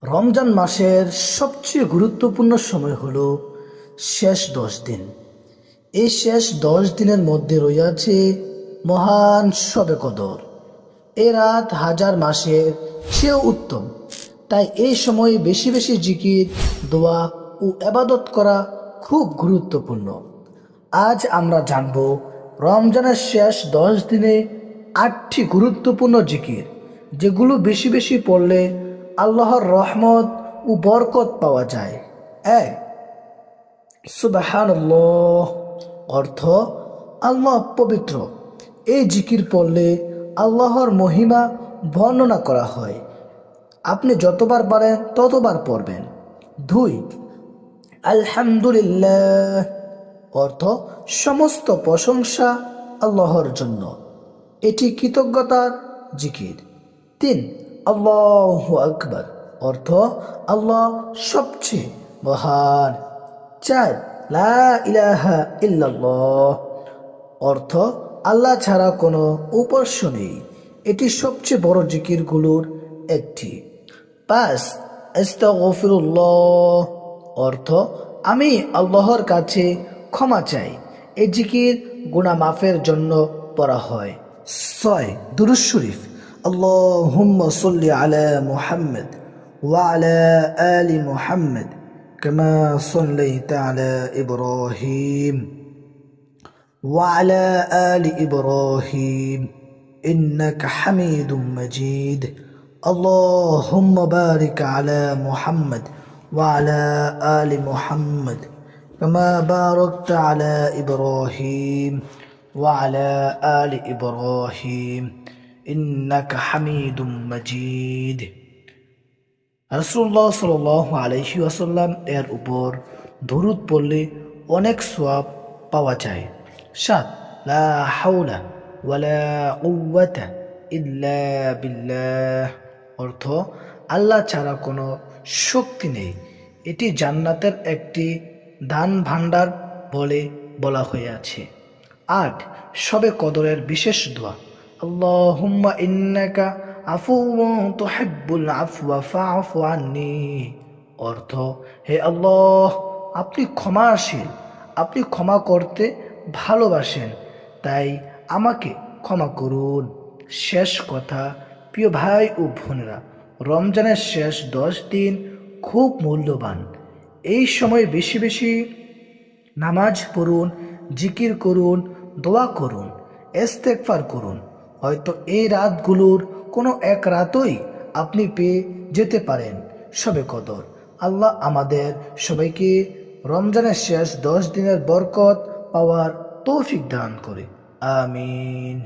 রমজান মাসের সবচেয়ে গুরুত্বপূর্ণ সময় হলো শেষ 10 দিন। এই শেষ 10 দিনের মধ্যে রয়েছে মহান শবে কদর। এ রাত হাজার মাসের চেয়েও উত্তম। তাই এই সময়ে বেশি বেশি জিকির, দোয়া ও এবাদত করা খুব গুরুত্বপূর্ণ। আজ আমরা জানব রমজানের শেষ 10 দিনে 8টি গুরুত্বপূর্ণ জিকির, যেগুলো বেশি বেশি পড়লে আল্লাহর রহমত ও বরকত পাওয়া যায়। এক, সুবহানাল্লাহ, অর্থ আল্লাহ পবিত্র। এই জিকির পড়লে আল্লাহর মহিমা বর্ণনা করা হয়। আপনি যতবার পারেন ততবার পড়বেন। 2, আলহামদুলিল্লাহ, অর্থ সমস্ত প্রশংসা আল্লাহর জন্য। এটি কৃতজ্ঞতার জিকির। 3, আল্লাহু আকবার, অর্থ আল্লাহ সবচেয়ে মহান। 4, লা ইলাহা ইল্লাল্লাহ, অর্থ আল্লাহ ছাড়া কোনো উপাস্য নেই। এটি সবচেয়ে বড় জিকিরগুলোর একটি। 5, আস্তাগফিরুল্লাহ, অর্থ আমি আল্লাহর কাছে ক্ষমা চাই। এই জিকির গুনাহ মাফের জন্য পড়া হয়। 6, দুরূদ শরীফ, আল্লাহুম্মা সাল্লি আলা মুহাম্মদ ওয়া আলা আলি মুহাম্মদ কামা সাল্লাইতা আলা ইব্রাহিম وعلى آل إبراهيم إنك حميد مجيد اللهم بارك على محمد وعلى آل محمد كما باركت على إبراهيم وعلى آل إبراهيم إنك حميد مجيد। রাসূলুল্লাহ সাল্লাল্লাহু আলাইহি ওয়াসাল্লাম এর উপর দরুদ পড়লে অনেক সওয়াব পাওয়া যায়। 7, লা হাওলা ওয়ালা কুওয়াতা ইল্লা বিল্লাহ, অর্থ আল্লাহ ছাড়া কোনো শক্তি নেই। এটি জান্নাতের একটি দান ভাণ্ডার বলে বলা হয়েছে। 8, শবে কদরের বিশেষ দোয়া, আল্লাহুম্মা ইন্নাকা আফুউন তুহিব্বুল আফওয়া ফাআফু আন্নী, অর্থ হে আল্লাহ, আপনি ক্ষমাশীল, আপনি ক্ষমা করতে ভালোবাসেন, তাই আমাকে ক্ষমা করুন। শেষ কথা, প্রিয় ভাই ও বোনেরা, রমজানের শেষ 10 দিন খুব মূল্যবান। এই সময় বেশি বেশি নামাজ পড়ুন, জিকির করুন, দোয়া করুন, ইস্তেগফার করুন। হয়তো এই রাতগুলোর কোনো এক রাতই আপনি পেয়ে যেতে পারেন শবে কদর। আল্লাহ আমাদের সবাইকে রমজানের শেষ 10 দিনের বরকত পাওয়ার তৌফিক দান করে। আমিন।